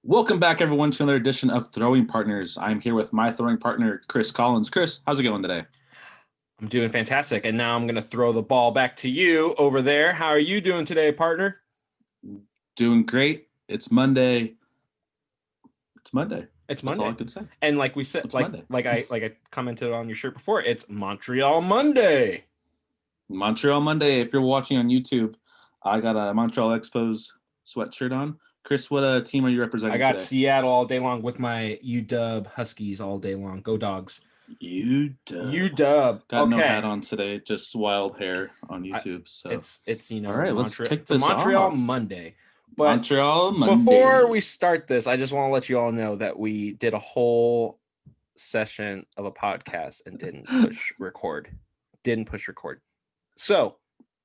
Welcome back, everyone, to another edition of Throwing Partners. I'm here with my throwing partner, Chris Collins. Chris, how's it going today? I'm doing fantastic. And now I'm going to throw the ball back to you over there. How are you doing today, partner? Doing great. It's Monday. It's Monday. It's That's all I Monday. could say. And like we said, It's like Monday. like I like I commented on your shirt before, it's Montreal Monday. Montreal Monday. If you're watching on YouTube, I got a Montreal Expos sweatshirt on. Chris, what team are you I representing got today? Seattle all day long with my UW Huskies all day long. Go Dogs. You UW. got no hat Okay. on today, just wild hair on I, YouTube. So, it's all right, let's Montreal. kick It's a this Montreal off. Monday. But Montreal before we Monday. start this, I just want to let you all know that we did a whole session of a podcast and didn't push record. So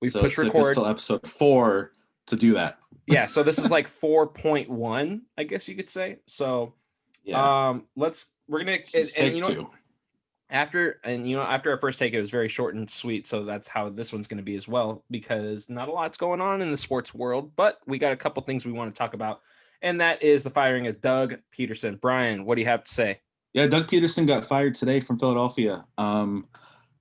we So it push took us record. till episode 4 to do that. Yeah, so this is like 4.1, I guess you could say. So Yeah. we're gonna This is and take two. after our first take, it was very short and sweet. So that's how this one's gonna be as well, because not a lot's going on in the sports world, but we got a couple things we want to talk about, and that is the firing of Doug Peterson. Brian, what do you have to say? Yeah, Doug Peterson got fired today from Philadelphia.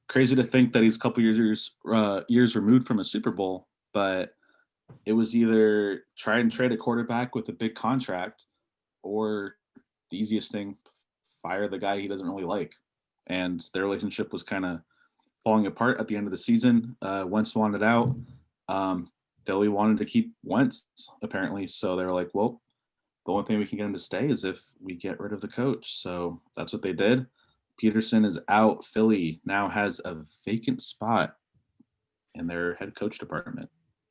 Crazy to think that he's a couple years removed from a Super Bowl, but it was either try and trade a quarterback with a big contract, or the easiest thing, fire the guy he doesn't really like. And their relationship was kind of falling apart at the end of the season. Wentz wanted out. Philly wanted to keep Wentz, apparently. So they were like, well, the only thing we can get him to stay is if we get rid of the coach. So that's what they did. Peterson is out. Philly now has a vacant spot in their head coach department.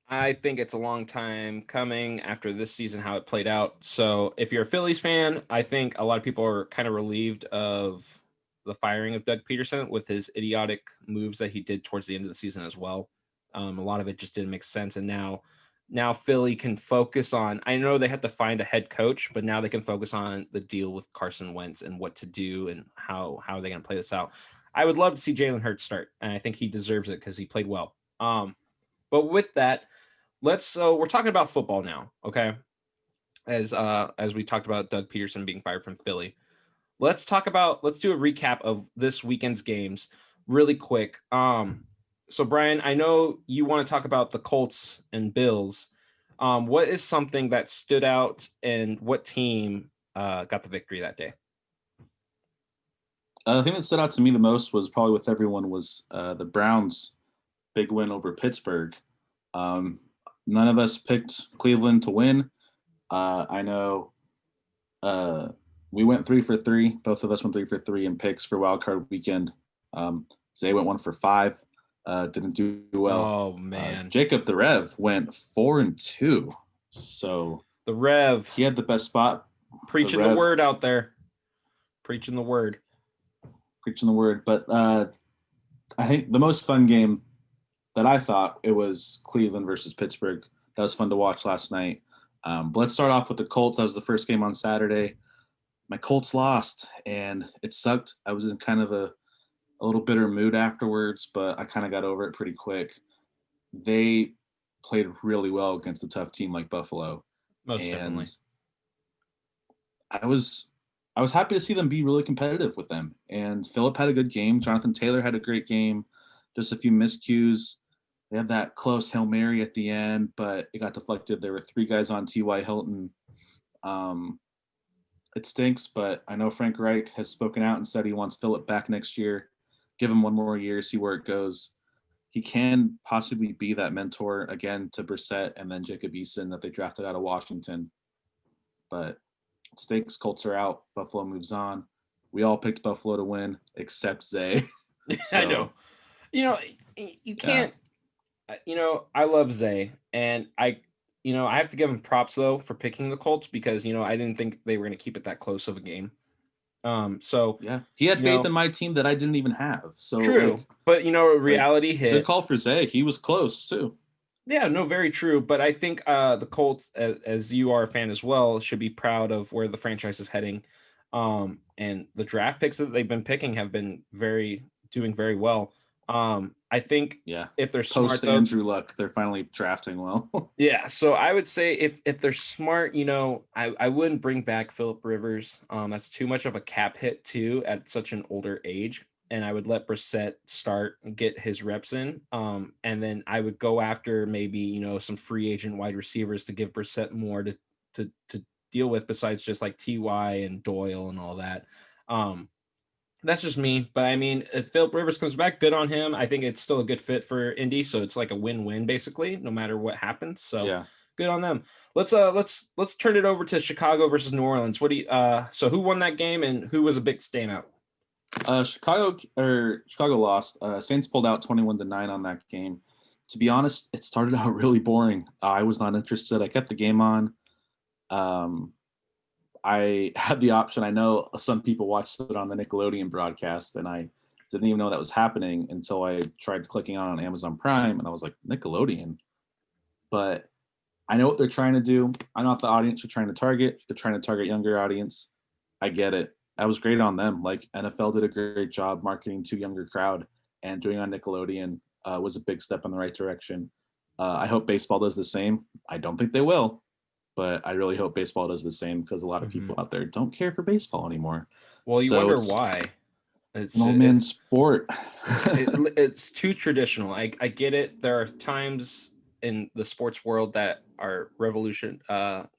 I think it's a long time coming after this season, how it played out. So if you're a Phillies fan, I think a lot of people are kind of relieved of the firing of Doug Peterson with his idiotic moves that he did towards the end of the season as well. A lot of it just didn't make sense. And now Philly can focus on, I know they have to find a head coach, but now they can focus on the deal with Carson Wentz and what to do and how are they going to play this out. I would love to see Jalen Hurts start, and I think he deserves it because he played well. But with that, we're talking about football now, okay? As we talked about Doug Peterson being fired from Philly. Let's do a recap of this weekend's games really quick. So Brian, I know you want to talk about the Colts and Bills. What is something that stood out, and what team got the victory that day? The thing that stood out to me the most was probably with everyone was the Browns' big win over Pittsburgh. None of us picked Cleveland to win. I know we went 3 for 3. Both of us went 3 for 3 in picks for Wild Card Weekend. Zay went 1 for 5. Didn't do well. Oh man, Jacob the Rev went 4-2. So the Rev, he had the best spot. preaching the word out there, preaching the word. But I think the most fun game that I thought it was Cleveland versus Pittsburgh. That was fun to watch last night. But let's start off with the Colts. That was the first game on Saturday. My Colts lost, and it sucked. I was in kind of a little bitter mood afterwards, but I kind of got over it pretty quick. They played really well against a tough team like Buffalo, Most and definitely. I was happy to see them be really competitive with them. And Phillip had a good game. Jonathan Taylor had a great game. Just a few miscues. They had that close Hail Mary at the end, but it got deflected. There were 3 guys on T.Y. Hilton. It stinks, but I know Frank Reich has spoken out and said he wants Phillip back next year. Give him one more year, see where it goes. He can possibly be that mentor again to Brissett and then Jacob Eason that they drafted out of Washington. But it stinks. Colts are out. Buffalo moves on. We all picked Buffalo to win except Zay. I know. You can't. I love Zay, and I have to give him props though for picking the Colts, because I didn't think they were going to keep it that close of a game. So yeah, he had faith in my team that I didn't even have. So true, but reality good hit. call for Zay. He was close too. Yeah, no, very true. But I think the Colts, as you are a fan as well, should be proud of where the franchise is heading. And the draft picks that they've been picking have been doing very well. I think Yeah. if they're smart Post though, Andrew Luck, they're finally drafting well. yeah. So I would say if they're smart, I wouldn't bring back Philip Rivers. That's too much of a cap hit too at such an older age. And I would let Brissett start and get his reps in. And then I would go after maybe, some free agent wide receivers to give Brissett more to deal with besides just like TY and Doyle and all that. That's just me. But I mean, if Philip Rivers comes back, good on him. I think it's still a good fit for Indy. So it's like a win-win basically, no matter what happens. So Yeah. good on them. Let's turn it over to Chicago versus New Orleans. What do you so who won that game and who was a big standout? Chicago lost. Saints pulled out 21-9 on that game. To be honest, it started out really boring. I was not interested. I kept the game on. I had the option. I know some people watched it on the Nickelodeon broadcast, and I didn't even know that was happening until I tried clicking on Amazon Prime, and I was like, Nickelodeon. But I know what they're trying to do. I know what the audience are trying to target. They're trying to target younger audience. I get it. That was great on them. Like NFL did a great job marketing to younger crowd, and doing on Nickelodeon was a big step in the right direction. I hope baseball does the same. I don't think they will, but I really hope baseball does the same because a lot of people out there don't care for baseball anymore. Well, you So wonder it's why. It's an old man sport. it's too traditional. I get it. There are times in the sports world that are revolutionizing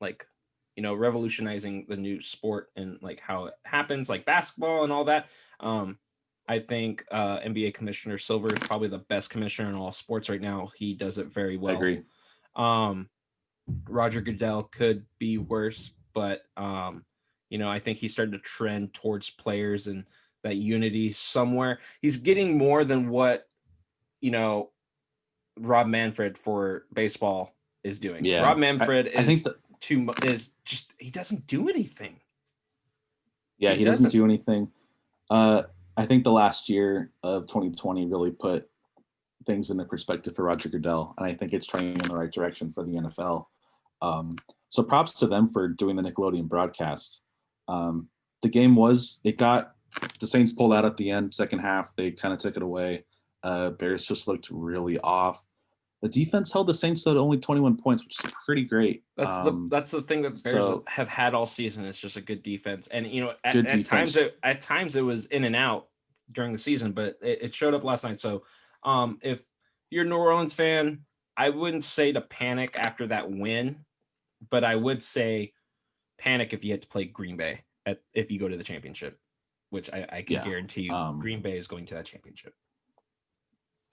the new sport and like how it happens, like basketball and all that. I think NBA Commissioner Silver is probably the best commissioner in all sports right now. He does it very I well. agree. Roger Goodell could be worse, but I think he started to trend towards players and that unity somewhere. He's getting more than what Rob Manfred for baseball is doing. Yeah, Rob Manfred I think is just he doesn't do anything. Yeah, he doesn't do anything. I think the last year of 2020 really put things into perspective for Roger Goodell, and I think it's trending in the right direction for the NFL. So props to them for doing the Nickelodeon broadcast. The game got the Saints pulled out at the end, second half. They kind of took it away. Bears just looked really off. The defense held the Saints to only 21 points, which is pretty great. That's the thing that the Bears have had all season. It's just a good defense, and at times it was in and out during the season, but it showed up last night. So if you're a New Orleans fan, I wouldn't say to panic after that win, but I would say panic if you had to play Green Bay if you go to the championship, which I can guarantee you Green Bay is going to that championship.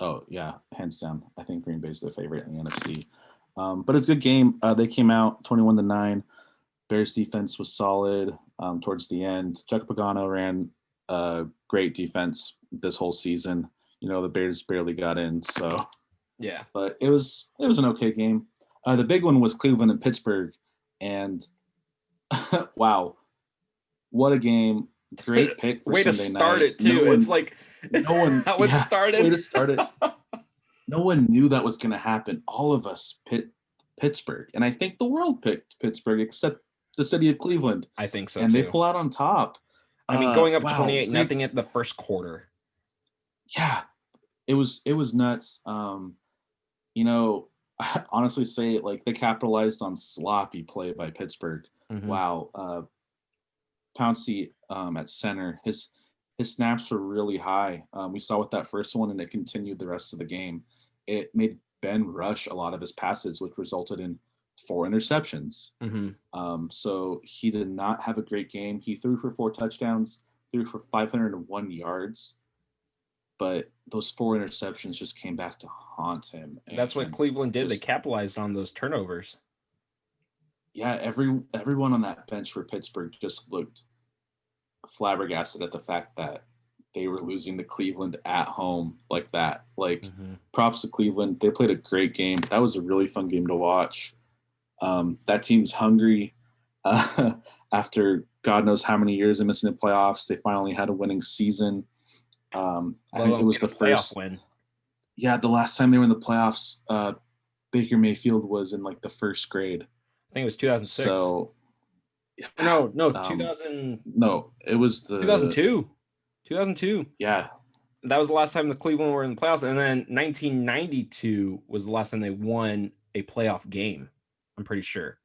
Oh, yeah, hands down. I think Green Bay's the favorite in the NFC. But it's a good game. They came out 21-9. Bears defense was solid towards the end. Chuck Pagano ran great defense this whole season. The Bears barely got in, so yeah. But it was an okay game. The big one was Cleveland and Pittsburgh, and wow, what a game! Great pick for way Sunday to start night. it too. It's like no one how it started. Way to start it. No one knew that was going to happen. All of us picked Pittsburgh, and I think the world picked Pittsburgh, except the city of Cleveland. I think so, and too. They pull out on top. I mean, going up 28-0 at the first quarter. Yeah, it was nuts. I honestly say like they capitalized on sloppy play by Pittsburgh. Mm-hmm. Wow. Pouncey at center, his snaps were really high. We saw with that first one, and it continued the rest of the game. It made Ben rush a lot of his passes, which resulted in 4 interceptions. Mm-hmm. So he did not have a great game. He threw for 4 touchdowns, threw for 501 yards. But those 4 interceptions just came back to haunt him. That's what Cleveland did. They capitalized on those turnovers. Yeah, everyone on that bench for Pittsburgh just looked flabbergasted at the fact that they were losing to Cleveland at home like that. Like, props to Cleveland. They played a great game. That was a really fun game to watch. That team's hungry. After God knows how many years of missing the playoffs, they finally had a winning season. I think it was the first win. Yeah, the last time they were in the playoffs, Baker Mayfield was in like the first grade. I think it was 2006. So no, 2000. No, it was the 2002. 2002. Yeah, that was the last time the Cleveland were in the playoffs. And then 1992 was the last time they won a playoff game, I'm pretty sure.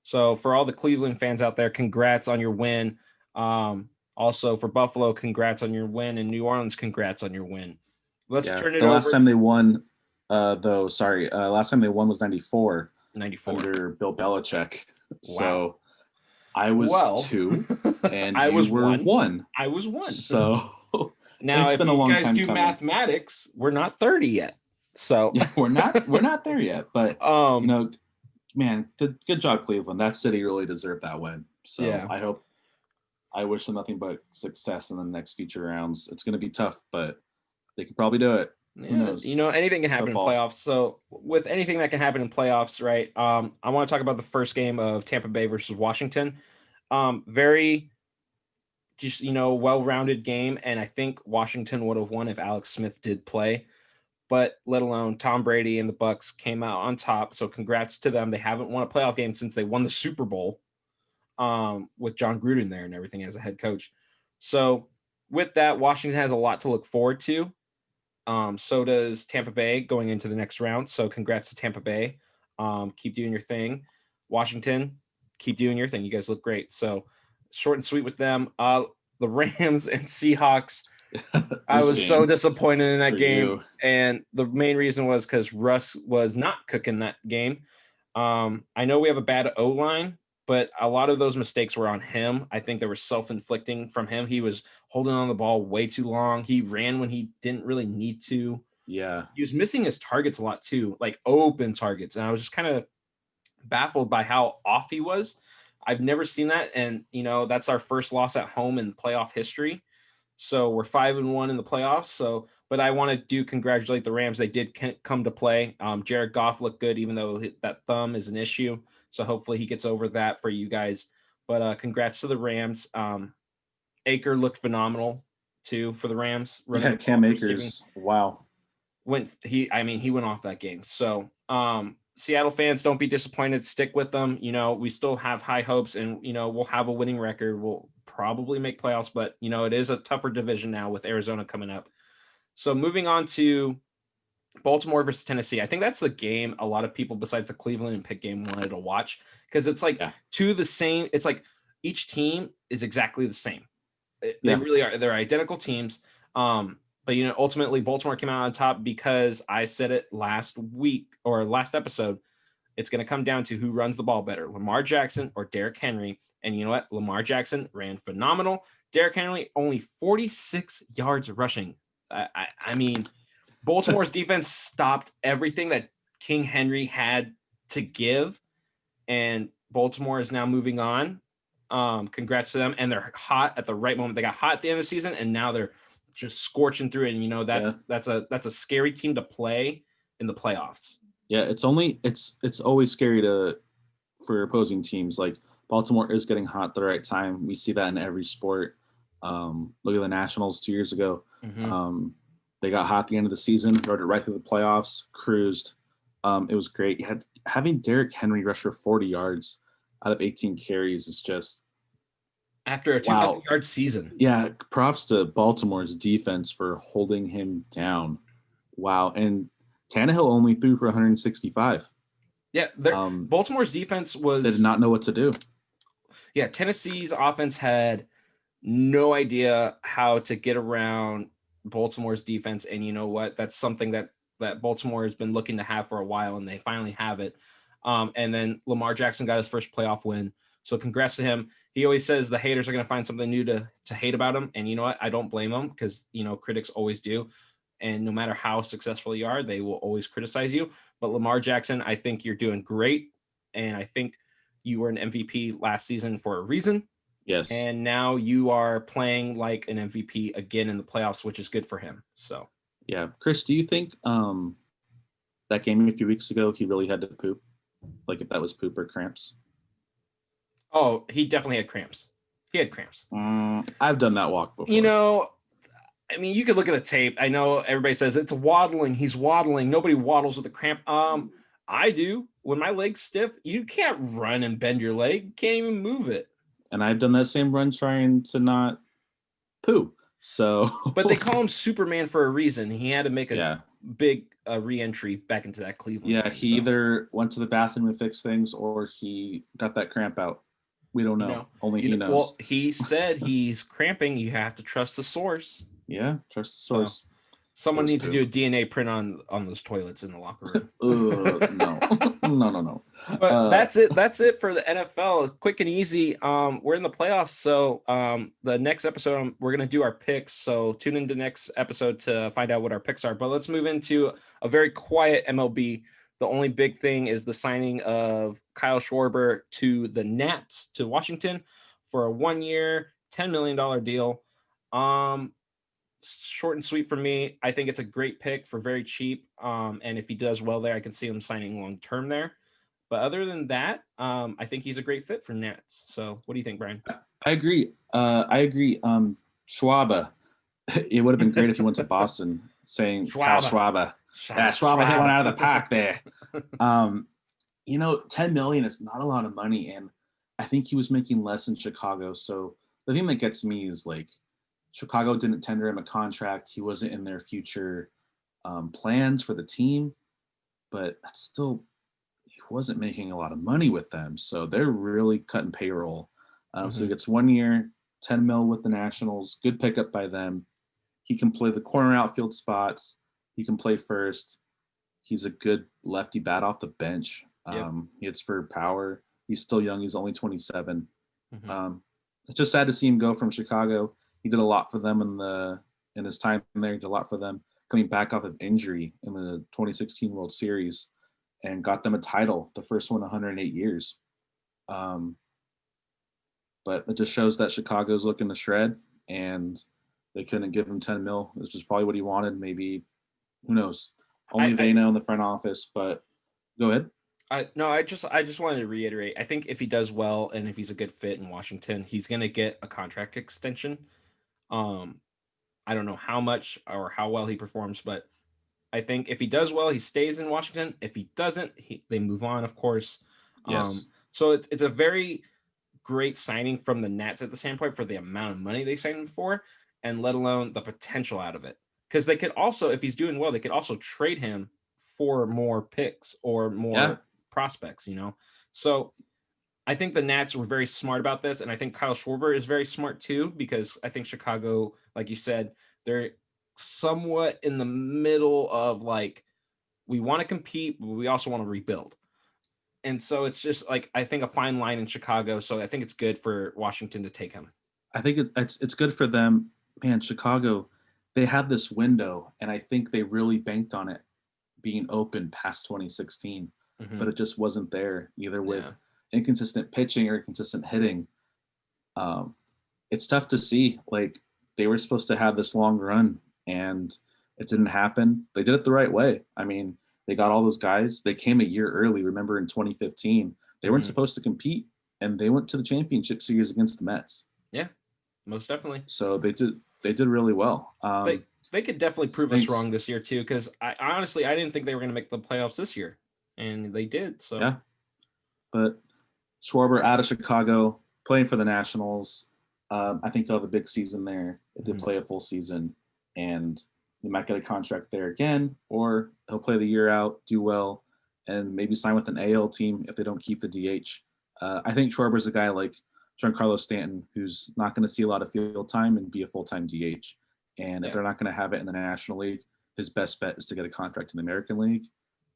So for all the Cleveland fans out there, congrats on your win. Also for Buffalo, congrats on your win. And New Orleans, congrats on your win. Let's turn it the over. last time they won, last time they won was 94. 94. Under Bill Belichick. Wow. So I was 2 and I was were 1. I was 1. So now if you guys do mathematics, we're not 30 yet. So yeah, we're not there yet. But you know, man, good job, Cleveland. That city really deserved that win. So yeah. I wish them nothing but success in the next future rounds. It's going to be tough, but they could probably do it. Yeah, who knows? You know, anything can happen in playoffs. So with anything that can happen in playoffs, right? I want to talk about the first game of Tampa Bay versus Washington. Very just, you know, well-rounded game. And I think Washington would have won if Alex Smith did play, but let alone Tom Brady and the Bucks came out on top. So congrats to them. They haven't won a playoff game since they won the Super Bowl with John Gruden there and everything as a head coach. So with that, Washington has a lot to look forward to. So does Tampa Bay going into the next round. So congrats to Tampa Bay. Keep doing your thing. Washington, keep doing your thing. You guys look great. So short and sweet with them. The Rams and Seahawks. I was so disappointed in that game. And the main reason was because Russ was not cooking that game. I know we have a bad O-line, but a lot of those mistakes were on him. I think they were self-inflicting from him. He was holding on the ball way too long. He ran when he didn't really need to. Yeah. He was missing his targets a lot too, like open targets. And I was just kind of baffled by how off he was. I've never seen that. And, you know, that's our first loss at home in playoff history. So we're 5-1 in the playoffs. So, but I want to congratulate the Rams. They did come to play. Jared Goff looked good, even though that thumb is an issue. So hopefully he gets over that for you guys. But congrats to the Rams. Aker looked phenomenal too for the Rams. Yeah, Cam Akers. Wow. He went off that game. So Seattle fans, don't be disappointed. Stick with them. You know, we still have high hopes, and you know, we'll have a winning record. We'll probably make playoffs, but you know, it is a tougher division now with Arizona coming up. So moving on to Baltimore versus Tennessee. I think that's the game a lot of people besides the Cleveland and Pitt game wanted to watch, because it's like two the same. It's like each team is exactly the same. They really are. They're identical teams. But you know, ultimately Baltimore came out on top because I said it last week or last episode. It's going to come down to who runs the ball better, Lamar Jackson or Derrick Henry. And you know what? Lamar Jackson ran phenomenal. Derrick Henry only 46 yards rushing. I mean, Baltimore's defense stopped everything that King Henry had to give, and Baltimore is now moving on. Congrats to them, and they're hot at the right moment. They got hot at the end of the season, and now they're just scorching through it. And you know, that's a scary team to play in the playoffs. Yeah, it's always scary for opposing teams. Like Baltimore is getting hot at the right time. We see that in every sport. Look at the Nationals 2 years ago. Mm-hmm. They got hot at the end of the season, rode it right through the playoffs, cruised. It was great. Having Derrick Henry rush for 40 yards out of 18 carries is just after a 2,000-yard season. Yeah, props to Baltimore's defense for holding him down. Wow, and Tannehill only threw for 165. Yeah, Baltimore's defense they did not know what to do. Yeah, Tennessee's offense had no idea how to get around Baltimore's defense, and you know what? That's something that Baltimore has been looking to have for a while, and they finally have it. And then Lamar Jackson got his first playoff win, so congrats to him. He always says the haters are going to find something new to hate about him, and you know what? I don't blame him, because you know, critics always do, and no matter how successful you are, they will always criticize you. But Lamar Jackson, I think you're doing great, and I think you were an MVP last season for a reason. Yes. And now you are playing like an MVP again in the playoffs, which is good for him. So, yeah. Chris, do you think that game a few weeks ago, he really had to poop? Like if that was poop or cramps? Oh, he definitely had cramps. He had cramps. I've done that walk before. You know, I mean, you could look at the tape. I know everybody says it's waddling. He's waddling. Nobody waddles with a cramp. I do. When my leg's stiff, you can't run and bend your leg. You can't even move it. And I've done that same run trying to not poo. So, But they call him Superman for a reason. He had to make a yeah. big re-entry back into that Cleveland Yeah, thing. he either went to the bathroom and fixed things or he got that cramp out. We don't know. Only he knows. Well, he said he's cramping. You have to trust the source. Yeah, trust the source. So, someone needs to do a DNA print on those toilets in the locker room. No. No. But that's it. That's it for the NFL. Quick and easy. We're in the playoffs, so the next episode we're gonna do our picks. So tune into the next episode to find out what our picks are. But let's move into a very quiet MLB. The only big thing is the signing of Kyle Schwarber to the Nats to Washington for a 1-year, $10 million deal. Short and sweet for me. I think it's a great pick for very cheap. And if he does well there, I can see him signing long term there. But other than that, I think he's a great fit for Nats. So what do you think, Brian? I agree. Schwaba. It would have been great if he went to Boston saying Kyle Schwaba. Yeah, Schwaba hit one out of the park there. 10 million is not a lot of money. And I think he was making less in Chicago. So the thing that gets me is like Chicago didn't tender him a contract. He wasn't in their future plans for the team. But that's still, he wasn't making a lot of money with them. So they're really cutting payroll. So he gets 1 year, 10 mil with the Nationals. Good pickup by them. He can play the corner outfield spots. He can play first. He's a good lefty bat off the bench. He hits for power. He's still young. He's only 27. It's just sad to see him go from Chicago. He did a lot for them in his time there. He did a lot for them coming back off of injury in the 2016 World Series and got them a title, the first one in 108 years. But it just shows that Chicago's looking to shred, and they couldn't give him 10 mil, which is probably what he wanted. Maybe, who knows? Only they know in the front office. But go ahead. I just wanted to reiterate. I think if he does well and if he's a good fit in Washington, he's going to get a contract extension. I don't know how much or how well he performs, but I think if he does well, he stays in Washington. If he doesn't, they move on, of course. Yes. So it's a very great signing from the Nats at the standpoint for the amount of money they signed him for, and let alone the potential out of it. Because they could also, if he's doing well, they could also trade him for more picks or more prospects, So I think the Nats were very smart about this, and I think Kyle Schwarber is very smart too, because I think Chicago, like you said, they're somewhat in the middle of like, we want to compete, but we also want to rebuild. And so it's just like, I think a fine line in Chicago. So I think it's good for Washington to take him. I think it's good for them. Man, Chicago, they had this window, and I think they really banked on it being open past 2016, but it just wasn't there either with inconsistent pitching or inconsistent hitting. It's tough to see. Like, they were supposed to have this long run, and it didn't happen. They did it the right way. I mean, they got all those guys. They came a year early. Remember in 2015, they weren't supposed to compete, and they went to the championship series against the Mets. Yeah, most definitely. So they did really well. They could definitely prove us wrong this year too, because I honestly didn't think they were going to make the playoffs this year, and they did. So yeah, but Schwarber out of Chicago playing for the Nationals. I think he'll have a big season there if they play a full season, and he might get a contract there again, or he'll play the year out, do well, and maybe sign with an AL team if they don't keep the DH. I think Schwarber's a guy like Giancarlo Stanton, who's not going to see a lot of field time and be a full-time DH. And if they're not going to have it in the National League, his best bet is to get a contract in the American League.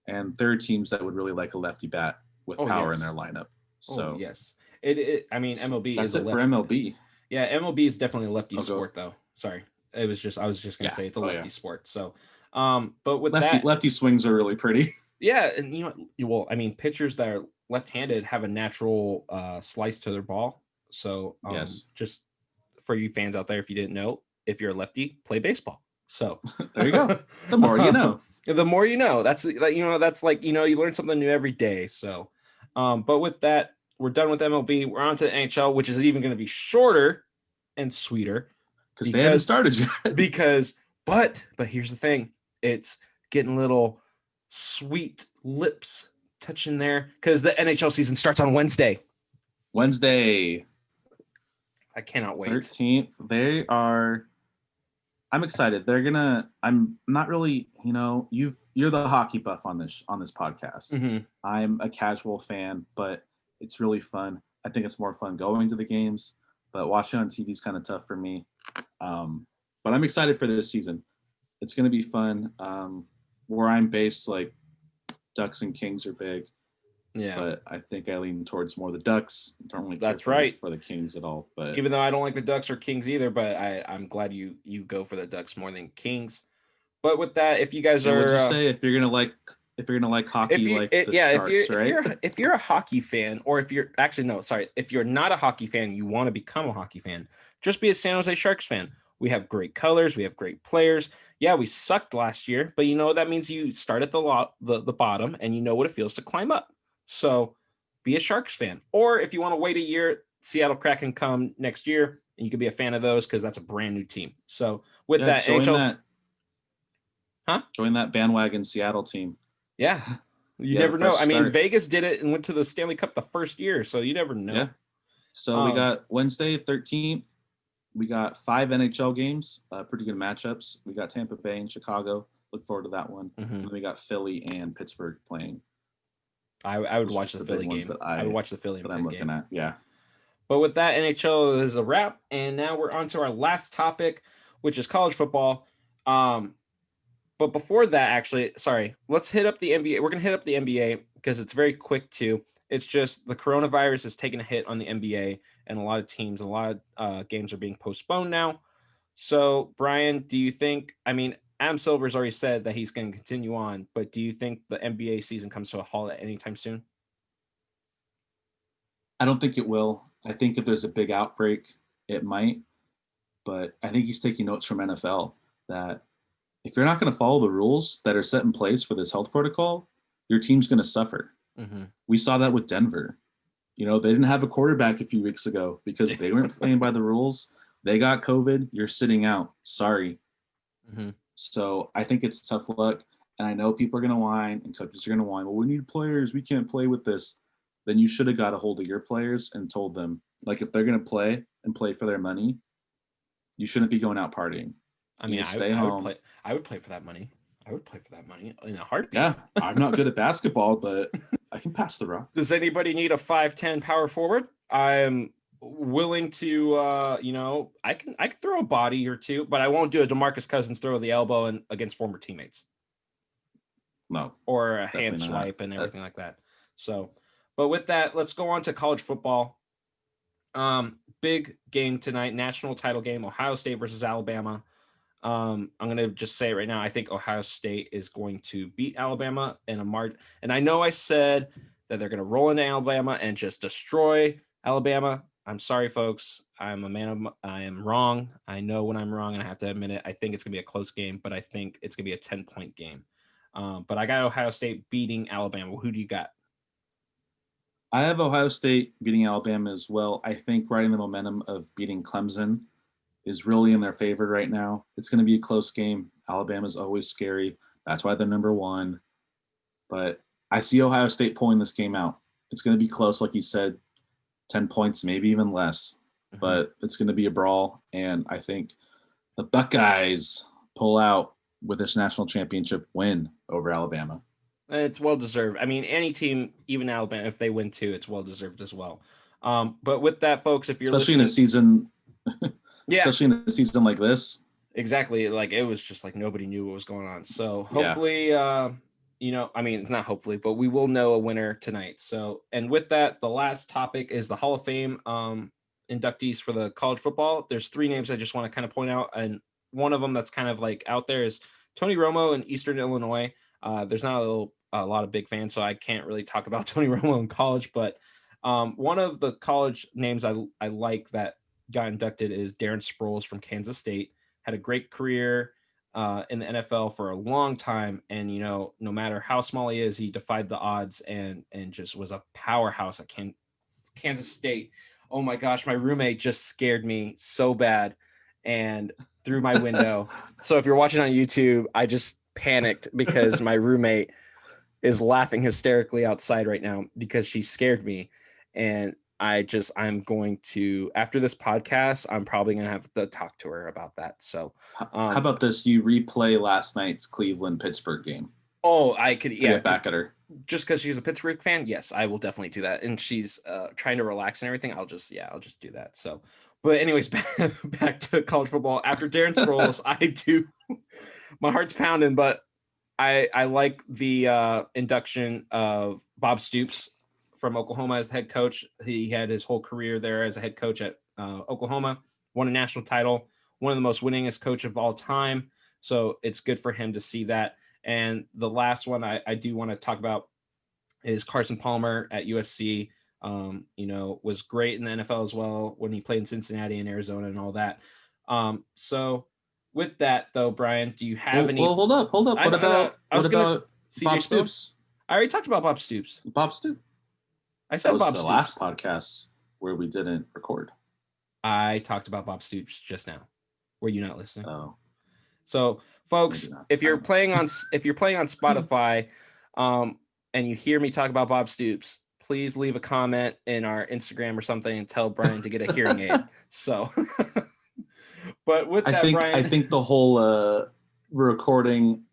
And there are teams that would really like a lefty bat with power in their lineup. So yes, I mean, MLB that's is it for MLB. Yeah, MLB is definitely a lefty sport, though. Sorry, I was just going to say it's a lefty sport. So, but with lefty swings are really pretty. Yeah, and well, I mean, pitchers that are left-handed have a natural slice to their ball. So, just for you fans out there, if you didn't know, if you're a lefty, play baseball. So there you go. The more you know. The more you know. That's like, you learn something new every day. So, but with that, we're done with MLB. We're on to the NHL, which is even going to be shorter and sweeter because they haven't started yet. But here's the thing: it's getting a little sweet lips touching there because the NHL season starts on Wednesday. I cannot wait. 13th. They are I'm excited. I'm not really, you're the hockey buff on this podcast. Mhm. I'm a casual fan, but it's really fun. I think it's more fun going to the games, but watching on TV is kind of tough for me. But I'm excited for this season. It's going to be fun. Where I'm based, like Ducks and Kings are big, Yeah, but I think I lean towards more the Ducks. Don't really care that's right. for the Kings at all. But Even though I don't like the Ducks or Kings either, but I'm glad you go for the Ducks more than Kings. But with that, if you guys yeah, would are you say if you're gonna like if hockey, you like it, the yeah if you Sharks, right? if you're a hockey fan, or if you're actually no sorry if you're not a hockey fan, you want to become a hockey fan, just be a San Jose Sharks fan. We have great colors, we have great players. Yeah, we sucked last year, but that means you start at the bottom, and you know what it feels to climb up. So be a Sharks fan. Or if you want to wait a year, Seattle Kraken come next year, and you can be a fan of those because that's a brand new team. So with Yeah, that, NHL. Huh? join that bandwagon Seattle team. Yeah. You You have a never know. fresh I mean, start. Vegas did it and went to the Stanley Cup the first year, so you never Yeah. know. So we Um, got Wednesday, 13th. We got 5 NHL games, pretty good matchups. We got Tampa Bay and Chicago. Look forward to that one. mhm. And then we got Philly and Pittsburgh playing. I would Those are watch just the the big Philly ones game. I would watch the Philly and that I'm Pitt looking game. at. Yeah. But with that, NHL is a wrap, and now we're on to our last topic, which is college football. But before that, actually, sorry, let's hit up the NBA. We're gonna hit up the NBA because it's very quick too. It's just the coronavirus has taken a hit on the NBA, and a lot of teams, a lot of games are being postponed now. So, Brian, do you think? I mean, Adam Silver's already said that he's going to continue on, but do you think the NBA season comes to a halt at any time soon? I don't think it will. I think if there's a big outbreak, it might. But I think he's taking notes from NFL that if you're not going to follow the rules that are set in place for this health protocol, your team's going to suffer. Mm-hmm. We saw that with Denver. They didn't have a quarterback a few weeks ago because they weren't playing by the rules. They got COVID. You're sitting out. Sorry. Mm-hmm. So I think it's tough luck. And I know people are going to whine and coaches are going to whine. Well, we need players. We can't play with this. Then you should have got a hold of your players and told them, like, if they're going to play and play for their money, you shouldn't be going out partying. I You need mean, to stay I would home. play. I would play for that money. I would play for that money in a heartbeat. Yeah, I'm not good at basketball, but I can pass the rock. Does anybody need a 5'10" power forward? I'm willing to I can throw a body or two, but I won't do a DeMarcus Cousins throw the elbow and against former teammates. No. Or a hand Definitely not. swipe and everything like that. So, but with that, let's go on to college football. Big game tonight, national title game, Ohio State versus Alabama. I'm going to just say it right now. I think Ohio State is going to beat Alabama in a margin. And I know I said that they're going to roll into Alabama and just destroy Alabama. I'm sorry, folks. I am wrong. I know when I'm wrong, and I have to admit it. I think it's going to be a close game, but I think it's going to be a 10-point game. But I got Ohio State beating Alabama. Who do you got? I have Ohio State beating Alabama as well. I think riding the momentum of beating Clemson is really in their favor right now. It's going to be a close game. Alabama's always scary. That's why they're number one. But I see Ohio State pulling this game out. It's going to be close, like you said, 10 points, maybe even less. Mm-hmm. But it's going to be a brawl. And I think the Buckeyes pull out with this national championship win over Alabama. It's well deserved. I mean, any team, even Alabama, if they win too, it's well deserved as well. But with that, folks, if you're especially listening, in a season, yeah, especially in a season like this, exactly. Like it was just like nobody knew what was going on. So hopefully, I mean, it's not hopefully, but we will know a winner tonight. So, and with that, the last topic is the Hall of Fame inductees for the college football. There's 3 names I just want to kind of point out, and one of them that's kind of like out there is Tony Romo in Eastern Illinois. There's not a lot of big fans, so I can't really talk about Tony Romo in college, but one of the college names I like that got inducted is Darren Sproles from Kansas State. Had a great career in the NFL for a long time, and no matter how small he is, he defied the odds and just was a powerhouse at Kansas State. Oh my gosh, my roommate just scared me so bad and through my window. So if you're watching on YouTube, I just panicked because my roommate is laughing hysterically outside right now because she scared me. And I'm going to, after this podcast, I'm probably going to have to talk to her about that. So, How about this? You replay last night's Cleveland-Pittsburgh game oh, I could, to yeah, get back at her. just because she's a Pittsburgh fan. Yes, I will definitely do that. And she's trying to relax and everything. I'll just do that. So, but anyways, back to college football. After Darren Sproles, I do, my heart's pounding, but I like the induction of Bob Stoops from Oklahoma as the head coach. He had his whole career there as a head coach at Oklahoma, won a national title, one of the most winningest coach of all time. So it's good for him to see that. And the last one I do want to talk about is Carson Palmer at USC. Was great in the NFL as well when he played in Cincinnati and Arizona and all that. So with that though, Brian, do you have any? Well, hold up. What about Bob Stoops? I already talked about Bob Stoops. Bob Stoops. I said Bob Stoops. The last podcast where we didn't record. I talked about Bob Stoops just now. Were you not listening? Oh. So, folks, if you're playing on Spotify, and you hear me talk about Bob Stoops, please leave a comment in our Instagram or something and tell Brian to get a hearing aid. So, but with that, Brian, I think the whole recording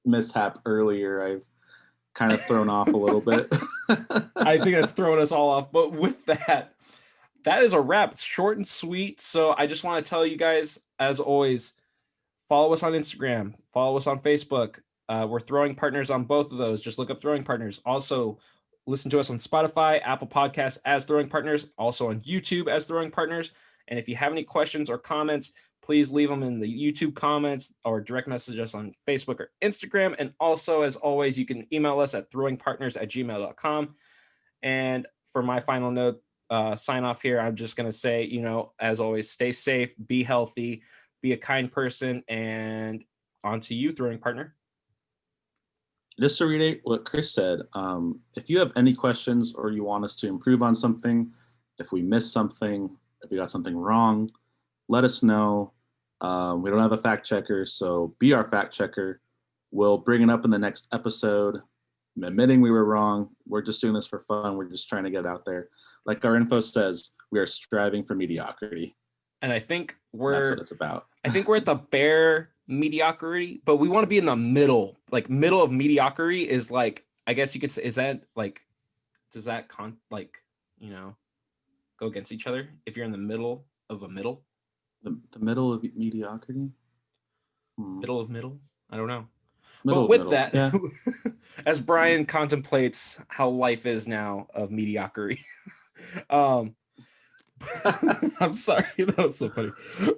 mishap earlier, I've kind of thrown off a little bit. I think that's throwing us all off. But with that is a wrap. It's short and sweet. So I just want to tell you guys, as always, follow us on Instagram, follow us on Facebook. We're Throwing Partners on both of those. Just look up Throwing Partners. Also, listen to us on Spotify, Apple Podcasts as Throwing Partners, also on YouTube as Throwing Partners. And if you have any questions or comments, please leave them in the YouTube comments or direct message us on Facebook or Instagram. And also, as always, you can email us at throwingpartners@gmail.com. And for my final note, sign off here, I'm just going to say, as always, stay safe, be healthy, be a kind person, and on to you, Throwing Partner. Just to reiterate what Chris said, if you have any questions or you want us to improve on something, if we missed something, if we got something wrong, let us know. We don't have a fact checker, so be our fact checker. We'll bring it up in the next episode, admitting we were wrong. We're just doing this for fun. We're just trying to get it out there. Like our info says, we are striving for mediocrity. And I think that's what it's about. I think we're at the bare mediocrity, but we want to be in the middle. Like middle of mediocrity is like, I guess you could say, is that like, does that go against each other if you're in the middle of a middle? The middle of mediocrity? Middle of middle? I don't know. But with that, yeah. As Brian contemplates how life is now of mediocrity, I'm sorry, that was so funny.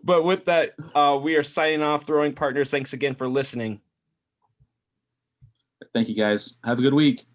But with that, we are signing off, Throwing Partners. Thanks again for listening. Thank you, guys. Have a good week.